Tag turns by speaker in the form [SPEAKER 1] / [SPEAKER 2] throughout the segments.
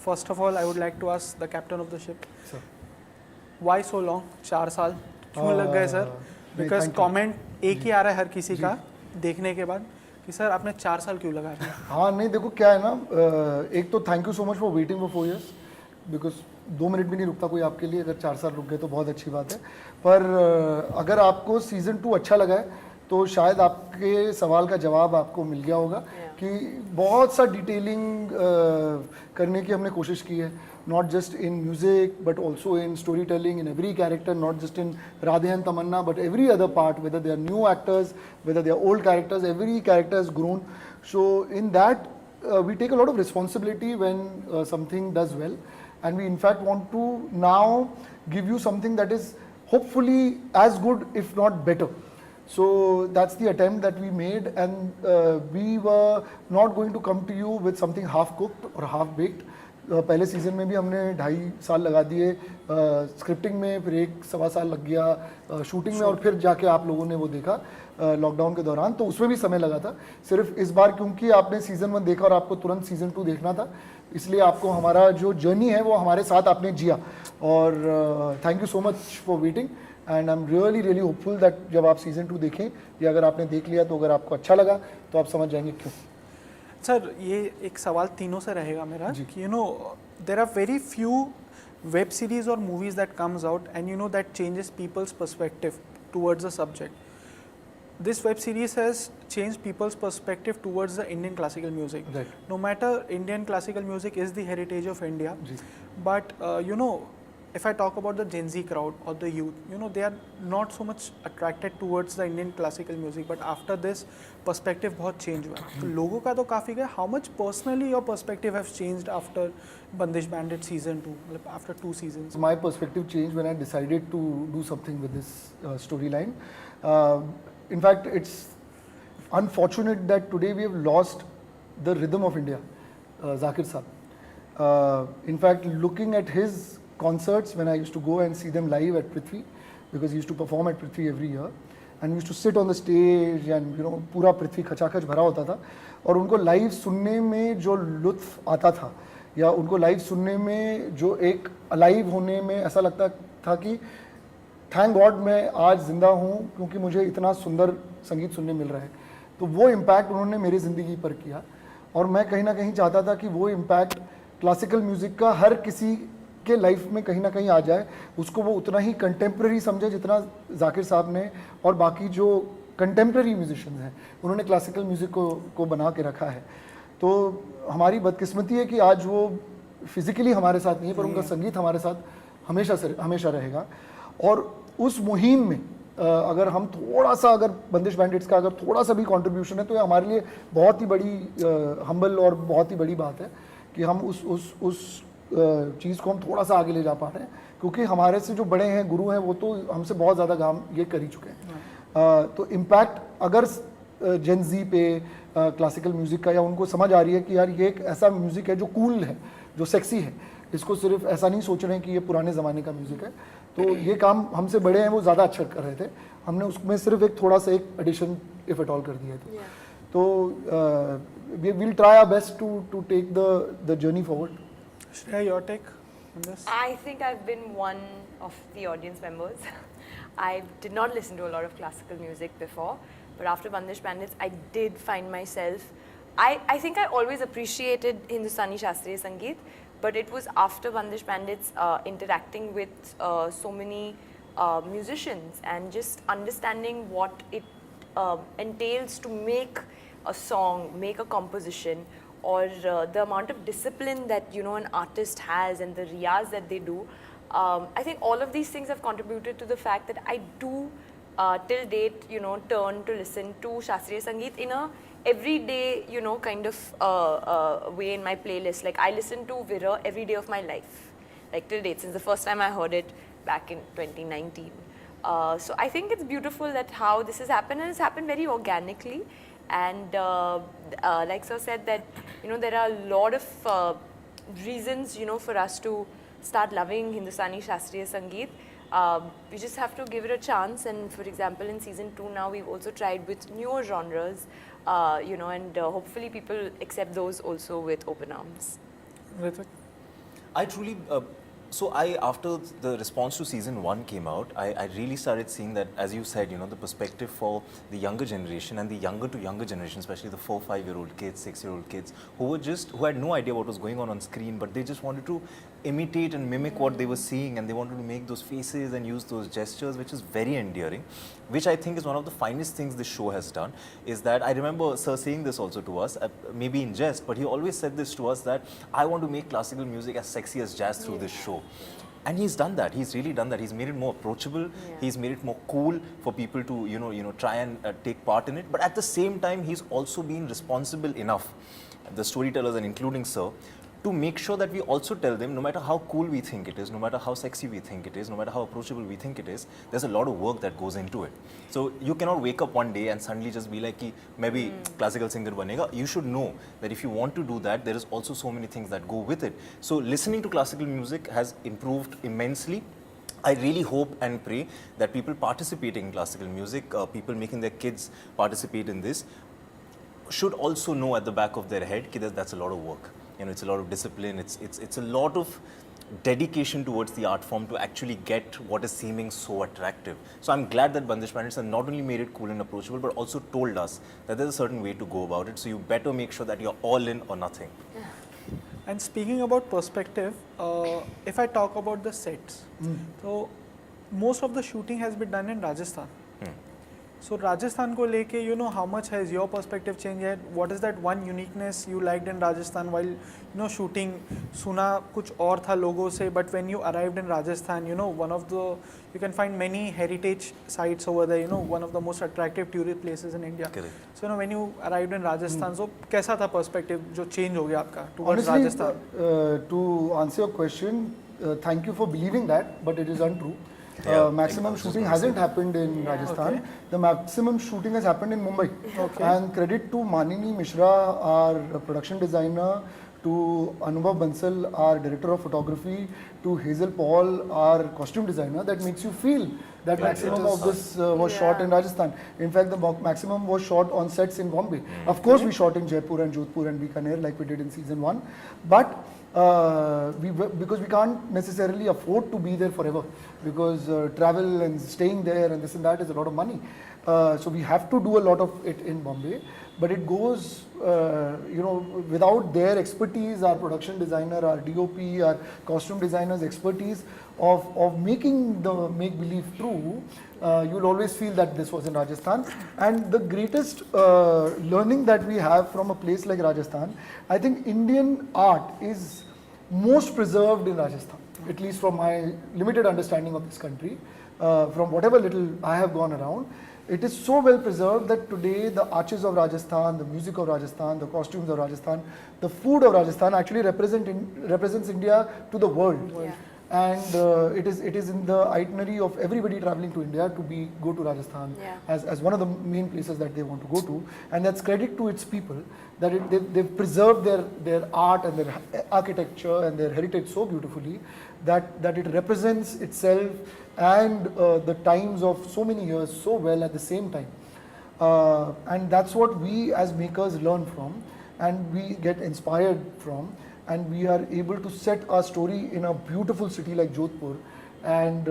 [SPEAKER 1] first of all, I would like to ask the captain of the ship,
[SPEAKER 2] Sir.
[SPEAKER 1] why so long? 4 साल क्यों लग गए sir? Because comment एक ही आ रहा है हर किसी का देखने के बाद कि सर आपने 4 साल क्यों लगा दिया?
[SPEAKER 2] हाँ नहीं देखो क्या है ना, एक तो thank you so much for waiting for 4 years because 2 minute भी नहीं रुकता कोई आपके लिए, अगर 4 साल रुक गए तो बहुत अच्छी बात है। पर अगर आपको सीज़न 2 अच्छा लगा है तो शायद आपके सवाल का जवाब आपको मिल गया होगा कि बहुत सा डिटेलिंग करने की हमने कोशिश की है, not just in music but also in story telling, in every character, not just in Radhe and Tamannaah but every other part, whether they are new actors, whether they are old characters, every character has grown. So in that we take a lot of responsibility when something does well, and we in fact want to now give you something that is hopefully as good if not better. So that's the attempt that we made, and we were not going to come to you with something half cooked or half baked. पहले season में भी हमने 2.5 साल लगा दिए scripting में, फिर 1-1.25 साल लग गया शूटिंग में, और फिर जाके आप लोगों ने वो देखा लॉकडाउन के दौरान, तो उसमें भी समय लगा था। सिर्फ इस बार क्योंकि आपने सीज़न 1 देखा और आपको तुरंत सीज़न 2 देखना था, इसलिए आपको हमारा जो जर्नी है वो हमारे साथ आपने जिया, और thank you so much for waiting, and I am really hopeful that जब आप सीज़न 2 देखें, या अगर आपने देख लिया तो अगर आपको अच्छा लगा तो आप समझ जाएंगे क्यों।
[SPEAKER 1] सर ये एक सवाल तीनों से रहेगा मेरा कि there are very few web series और movies that comes out and that changes people's perspective towards the subject. This web series has changed people's perspective towards the Indian classical music.
[SPEAKER 2] Right.
[SPEAKER 1] No matter Indian classical music is the heritage of India, but if I talk about the Gen Z crowd or the youth, they are not so much attracted towards the Indian classical music. But after this, perspective बहुत change हुआ. तो लोगों का तो काफी गया. How much personally your perspective has changed after Bandish Bandit season 2, after 2 seasons?
[SPEAKER 2] My perspective changed when I decided to do something with this storyline. In fact, it's unfortunate that today we have lost the rhythm of India, Zakir Saab. In fact, looking at his concerts when I used to go and see them live at Prithvi, because he used to perform at Prithvi every year, and we used to sit on the stage and पूरा पृथ्वी खचाखच भरा होता था, और उनको live सुनने में जो लुत्फ आता था, या उनको लाइव सुनने में जो एक अलाइव होने में ऐसा लगता था कि थैंक गॉड मैं आज ज़िंदा हूँ क्योंकि मुझे इतना सुंदर संगीत सुनने मिल रहा है। तो वो इम्पैक्ट उन्होंने मेरी ज़िंदगी पर किया, और मैं कहीं ना कहीं चाहता था कि वो इम्पैक्ट क्लासिकल म्यूज़िक का हर किसी के लाइफ में कहीं ना कहीं आ जाए, उसको वो उतना ही कंटेम्प्रेरी समझे जितना जाकिर साहब ने और बाकी जो कंटेम्प्रेरी म्यूजिशियंस हैं उन्होंने क्लासिकल म्यूज़िक को बना के रखा है। तो हमारी बदकिस्मती है कि आज वो फिज़िकली हमारे साथ नहीं है, पर उनका संगीत हमारे साथ हमेशा रहेगा। और उस मुहिम में अगर हम थोड़ा सा, अगर बंदिश बैंडिट्स का अगर थोड़ा सा भी कंट्रीब्यूशन है, तो ये हमारे लिए बहुत ही बड़ी हम्बल और बहुत ही बड़ी बात है कि हम उस चीज़ को हम थोड़ा सा आगे ले जा पा रहे हैं, क्योंकि हमारे से जो बड़े हैं, गुरु हैं, वो तो हमसे बहुत ज़्यादा काम ये कर ही चुके हैं। तो इम्पैक्ट अगर जेन जी पे क्लासिकल म्यूज़िक का, या उनको समझ आ रही है कि यार ये एक ऐसा म्यूज़िक है जो कूल है, जो सेक्सी है, इसको सिर्फ ऐसा नहीं सोच रहे हैं कि ये पुराने ज़माने का म्यूज़िक है, तो ये काम हमसे बड़े हैं वो ज़्यादा अच्छा कर रहे थे, हमने उसमें सिर्फ एक थोड़ा सा एक एडिशन इफ एट ऑल कर दिया था। तो we will try our best to take the journey forward.
[SPEAKER 1] Shreya, your take on this?
[SPEAKER 3] I think I've been one of the audience members. I did not listen to a lot of classical music before, but after Bandish Bandits, I did find myself. I think I always appreciated Hindustani Shastriya Sangeet, but it was after Bandish Bandits interacting with so many musicians and just understanding what it entails to make a song, make a composition, or the amount of discipline that an artist has and the riyaz that they do. I think all of these things have contributed to the fact that I do till date turn to listen to Shastriya Sangeet in a everyday kind of way in my playlist. Like I listen to Virar every day of my life, like till date, since the first time I heard it back in 2019. So I think it's beautiful that how this has happened, and it's happened very organically. And like Sir said, that there are a lot of reasons for us to start loving Hindustani Shastriya Sangeet. We just have to give it a chance, and for example in season 2 now we've also tried with newer genres, and hopefully people accept those also with open arms.
[SPEAKER 1] Ritik?
[SPEAKER 4] I truly, after the response to season 1 came out, I really started seeing that, as you said, the perspective for the younger generation and the younger to younger generation, especially the 4-5-year-old kids, 6-year-old kids, who had no idea what was going on screen, but they just wanted to imitate and mimic what they were seeing, and they wanted to make those faces and use those gestures, which is very endearing, which I think is one of the finest things this show has done. Is that I remember Sir saying this also to us, maybe in jest, but he always said this to us, that I want to make classical music as sexy as jazz through this show. And he's done that. He's really done that. He's made it more approachable. He's made it more cool for people to try and take part in it. But at the same time, he's also been responsible enough, the storytellers and including Sir, to make sure that we also tell them, no matter how cool we think it is, no matter how sexy we think it is, no matter how approachable we think it is, there's a lot of work that goes into it. So you cannot wake up one day and suddenly just be like, ki, maybe classical singer banega. You should know that if you want to do that, there is also so many things that go with it. So listening to classical music has improved immensely. I really hope and pray that people participating in classical music, people making their kids participate in this, should also know at the back of their head that that's a lot of work. It's a lot of discipline, it's a lot of dedication towards the art form to actually get what is seeming so attractive. So I'm glad that Bandish Bandits have not only made it cool and approachable, but also told us that there's a certain way to go about it. So you better make sure that you're all in or nothing.
[SPEAKER 1] And speaking about perspective, if I talk about the sets, so most of the shooting has been done in Rajasthan. So Rajasthan ko leke, how much has your perspective changed? What is that one uniqueness you liked in Rajasthan while shooting? Suna kuch aur tha logo se, but when you arrived in Rajasthan, you can find many heritage sites over there. One of the most attractive tourist places in India.
[SPEAKER 4] Correct.
[SPEAKER 1] So when you arrived in Rajasthan, so kaisa tha perspective jo change ho gaya aapka towards
[SPEAKER 2] Honestly,
[SPEAKER 1] Rajasthan?
[SPEAKER 2] To answer your question, thank you for believing that, but it is untrue. Maximum shooting hasn't happened in Rajasthan.
[SPEAKER 1] Okay.
[SPEAKER 2] The maximum shooting has happened in Mumbai.
[SPEAKER 1] Okay.
[SPEAKER 2] And credit to Manini Mishra, our production designer, to Anubhav Bansal, our director of photography, to Hazel Paul, our costume designer, that makes you feel that maximum of this was shot in Rajasthan. In fact, the maximum was shot on sets in Bombay. Of course, we shot in Jaipur and Jodhpur and Bikaner like we did in season 1. But because we can't necessarily afford to be there forever, because travel and staying there and this and that is a lot of money. So we have to do a lot of it in Bombay, but it goes, without their expertise, our production designer, our DOP, our costume designer's expertise of making the make-believe true, you'll always feel that this was in Rajasthan. And the greatest learning that we have from a place like Rajasthan, I think Indian art is most preserved in Rajasthan, at least from my limited understanding of this country, from whatever little I have gone around. It is so well preserved that today the arches of Rajasthan, the music of Rajasthan, the costumes of Rajasthan, the food of Rajasthan actually represents India to the world.
[SPEAKER 3] Yeah.
[SPEAKER 2] And it is in the itinerary of everybody traveling to India to go to Rajasthan as one of the main places that they want to go to. And that's credit to its people that they've preserved their art and their architecture and their heritage so beautifully that it represents itself and the times of so many years so well at the same time. And that's what we as makers learn from and we get inspired from. And we are able to set our story in a beautiful city like Jodhpur and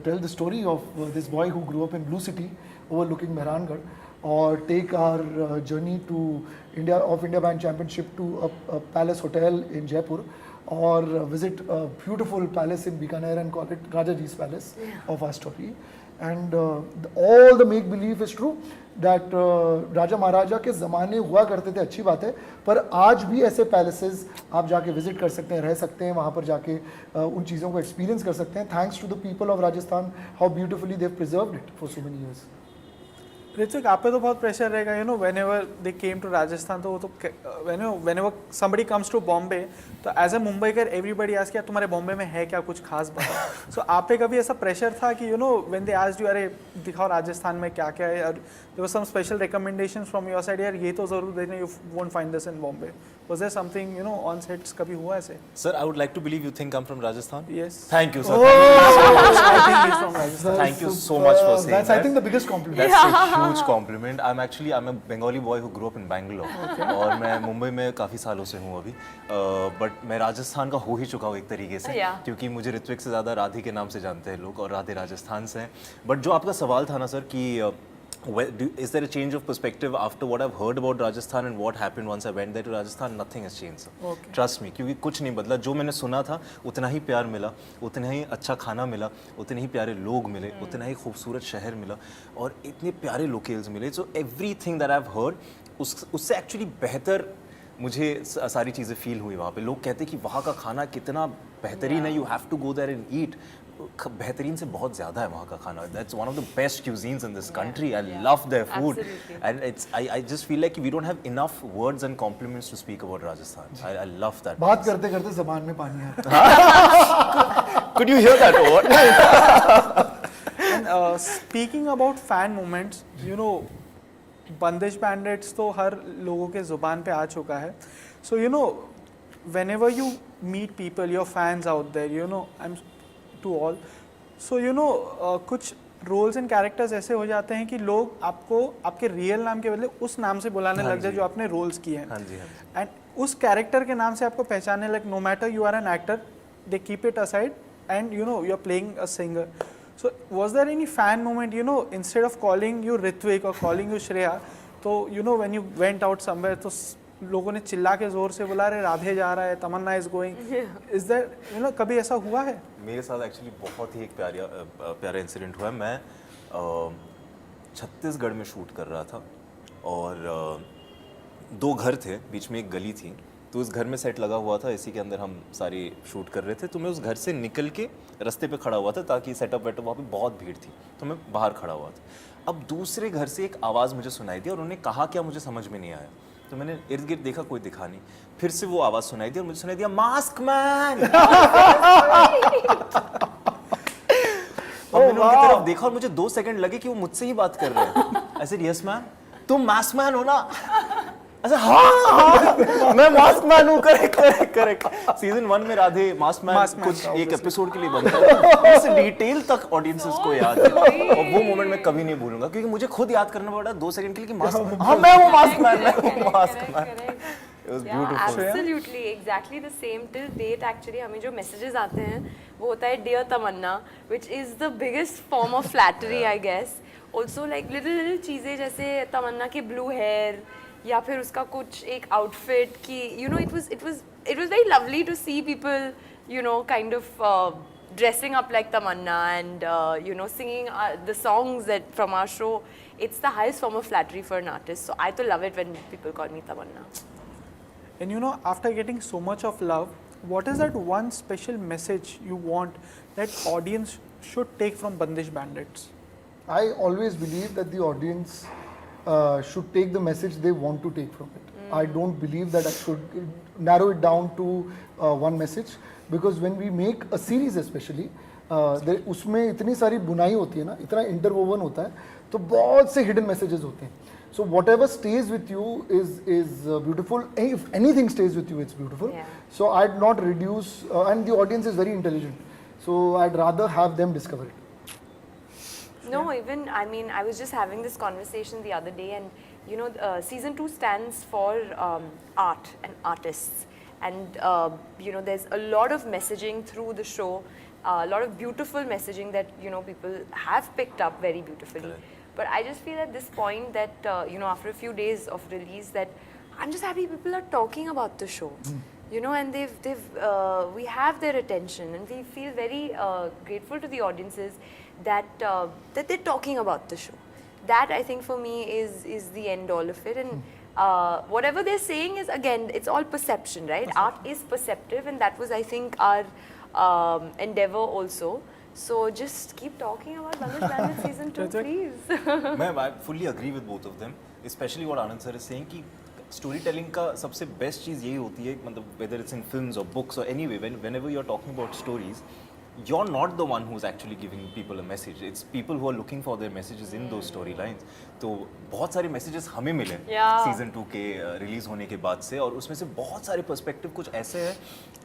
[SPEAKER 2] tell the story of this boy who grew up in Blue City overlooking Mehrangarh, or take our journey to India Band Championship to a palace hotel in Jaipur, or visit a beautiful palace in Bikaner and call it Rajaji's Palace of our story. And all the make-believe is true that राजा महाराजा के ज़माने हुआ करते थे, अच्छी बात है, पर आज भी ऐसे पैलेसेस आप जाके विजिट कर सकते हैं, रह सकते हैं, वहाँ पर जाके उन चीज़ों को एक्सपीरियंस कर सकते हैं, thanks to the people of Rajasthan, how beautifully they have preserved it for so many years.
[SPEAKER 1] Hrithik, आप पे तो बहुत प्रेशर रहेगा, whenever they came to Rajasthan, तो वो तो whenever somebody comes to Bombay, तो as a Mumbaikar everybody asks कि तुम्हारे बॉम्बे में है क्या कुछ खास बताओ. So आप पे कभी ऐसा प्रेशर था कि when they asked you, अरे दिखाओ राजस्थान में क्या क्या है, और there was some special recommendations from your side, यार ये तो ज़रूर देखना, you won't find this in Bombay. Was there something, you know, on sets कभी हुआ ऐसे?
[SPEAKER 4] Sir, I would like to believe you think I'm from Rajasthan.
[SPEAKER 1] Yes.
[SPEAKER 4] Thank you, sir.
[SPEAKER 1] I think he's from Rajasthan.
[SPEAKER 4] Thank you so much for saying
[SPEAKER 2] That's,
[SPEAKER 4] that.
[SPEAKER 2] I think, the biggest compliment.
[SPEAKER 4] That's a huge compliment. I'm a Bengali boy who grew up in Bangalore. और मैं मुंबई में काफ़ी सालों से हूँ अभी. But मैं राजस्थान का हो ही चुका हूँ एक तरीके से.
[SPEAKER 3] Yeah.
[SPEAKER 4] क्योंकि मुझे ऋत्विक से ज़्यादा राधे के नाम से जानते हैं लोग और राधे राजस्थान से हैं. But जो आपका सवाल था ना सर कि is there a change of perspective after what I've heard about Rajasthan and what happened once I went there to Rajasthan? Nothing has changed, sir.
[SPEAKER 1] Okay.
[SPEAKER 4] Trust me, क्योंकि कुछ नहीं बदला. जो मैंने सुना था उतना ही प्यार मिला, उतना ही अच्छा खाना मिला, उतने ही प्यारे लोग मिले, उतना ही खूबसूरत शहर मिला और इतने प्यारे लोकेल्स मिले. So everything that I've heard उससे एक्चुअली बेहतर मुझे सारी चीज़ें फील हुई वहाँ पे. लोग कहते हैं कि वहाँ का खाना कितना बेहतरीन है. You have to go there and eat. बेहतरीन से बहुत ज़्यादा है वहाँ का खाना. That's one of the best cuisines in this country. I love their food and it's I just feel like we don't have enough words and compliments to speak about Rajasthan. I love that.
[SPEAKER 2] बात करते करते जबान में पानी आ रहा
[SPEAKER 4] Could you hear that or what?
[SPEAKER 1] And speaking about fan moments, you know, बंदिश bandits तो हर लोगों के ज़ुबान पे आ चुका है. So you know, whenever you meet people, your fans out there, you know, I'm to all. So you know, कुछ roles and characters ऐसे हो जाते हैं कि लोग आपको आपके रियल नाम के बदले उस नाम से बुलाने लग जाए जो आपने रोल्स किए हैं.
[SPEAKER 4] हाँ जी, हाँ जी.
[SPEAKER 1] एंड उस कैरेक्टर के नाम से आपको पहचानने लग. No matter you are an actor, they keep it aside and you know you are playing a singer. So was there any fan moment, you know, instead of calling you Ritvik or calling you Shreya, तो you know when you went out somewhere तो लोगों ने चिल्ला के जोर से बोला रहे राधे जा रहा है, Tamanna is going. Is there, you know, कभी ऐसा हुआ है?
[SPEAKER 4] मेरे साथ एक्चुअली बहुत ही एक प्यारा इंसिडेंट हुआ है. मैं छत्तीसगढ़ में शूट कर रहा था और 2 घर थे, बीच में एक गली थी. तो उस घर में सेट लगा हुआ था, इसी के अंदर हम सारी शूट कर रहे थे. तो मैं उस घर से निकल के रास्ते पे खड़ा हुआ था ताकि सेटअप वेटअप, वहाँ पे बहुत भीड़ थी तो मैं बाहर खड़ा हुआ था. अब दूसरे घर से एक आवाज़ मुझे सुनाई दी और उन्होंने कहा क्या मुझे समझ में नहीं आया. तो मैंने इर्द गिर्द देखा, कोई दिखा नहीं. फिर से वो आवाज़ सुनाई दी और मुझे सुनाई दिया मास्क मैन. और मैंने उनकी तरफ देखा और मुझे 2 सेकंड लगे कि वो मुझसे ही बात कर रहे हैं. आई सेड यस मैन, तुम मास्क मैन हो ना? अच्छा हाँ मैं मास्क मैन हूँ. करेक्ट. सीजन 1 में राधे मास्क मैन कुछ एक एपिसोड के लिए बनता है. इस डिटेल तक ऑडियंसेस को याद है और वो मोमेंट मैं कभी नहीं भूलूंगा क्योंकि मुझे खुद याद करना पड़ा 2 सेकंड के लिए कि मास्क, हाँ मैं हूँ mask man. It was beautiful.
[SPEAKER 3] Absolutely, exactly the same. Till date, actually, हमें जो messages आते हैं वो होता है Dear Tamanna, which is the biggest form of flattery, I guess. Also, like little चीजें जैसे तमन्ना के blue hair या फिर उसका कुछ एक outfit की, you know, it was very lovely to see people, you know, kind of dressing up like Tamanna and you know, singing the songs that from our show. It's the highest form of flattery for an artist. So I to love it when people call me Tamanna.
[SPEAKER 1] And you know, after getting so much of love, what is that one special message you want that audience should take from Bandish Bandits?
[SPEAKER 2] I always believe that the audience should take the message they want to take from it. I don't believe that I should narrow it down to one message, because when we make a series especially, उसमें इतनी सारी बुनाई होती है ना, इतना interwoven होता है, तो बहुत से hidden messages होते हैं. So whatever stays with you is beautiful. If anything stays with you, it's beautiful.
[SPEAKER 3] Yeah.
[SPEAKER 2] So I'd not reduce, and the audience is very intelligent. So I'd rather have them discover it.
[SPEAKER 3] No, even, I mean, I was just having this conversation the other day, and you know, season 2 stands for art and artists, and you know, there's a lot of messaging through the show, a lot of beautiful messaging that, you know, people have picked up very beautifully.
[SPEAKER 4] Correct.
[SPEAKER 3] But I just feel at this point that you know, after a few days of release, that I'm just happy people are talking about the show. You know, and we have their attention, and we feel very grateful to the audiences that that they're talking about the show. That, I think, for me is the end all of it. And whatever they're saying is, again, it's all perception, right? Art is perceptive, and that was, I think, our endeavor also. So just keep talking about Bandish Bandits season 2, please.
[SPEAKER 4] I fully agree with both of them, especially what Anand sir is saying कि story telling का सबसे best चीज़ यही होती है, मतलब whether it's in films or books or anyway, whenever you're talking about stories, you're not the one who's actually giving people a message. It's people who are looking for their messages in those storylines. तो बहुत सारे messages हमें मिले season 2 के release होने के बाद से, और उसमें से बहुत सारे पर्सपेक्टिव कुछ ऐसे हैं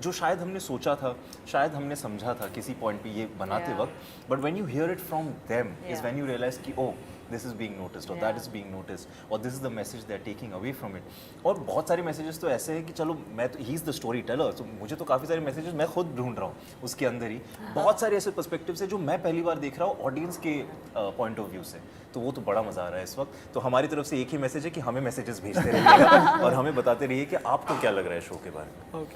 [SPEAKER 4] जो शायद हमने सोचा था, शायद हमने समझा था किसी पॉइंट पे ये बनाते वक्त, but when you hear it from them is when you realise कि oh this is being noticed or that is being noticed or this is the message they are taking away from it. और बहुत सारे messages तो ऐसे हैं कि चलो मैं तो he is the storyteller, तो मुझे तो काफ़ी सारे messages मैं खुद ढूंढ रहा हूँ उसके अंदर ही, बहुत सारे ऐसे perspectives हैं जो मैं पहली बार देख रहा हूँ ऑडियंस के पॉइंट ऑफ व्यू से, तो वो तो बड़ा मज़ा आ रहा है इस वक्त। तो हमारी तरफ से एक ही मैसेज है कि हमें मैसेजेस भेजते रहिएगा और हमें बताते रहिए कि आपको क्या लग रहा है शो के बारे में।
[SPEAKER 1] Okay.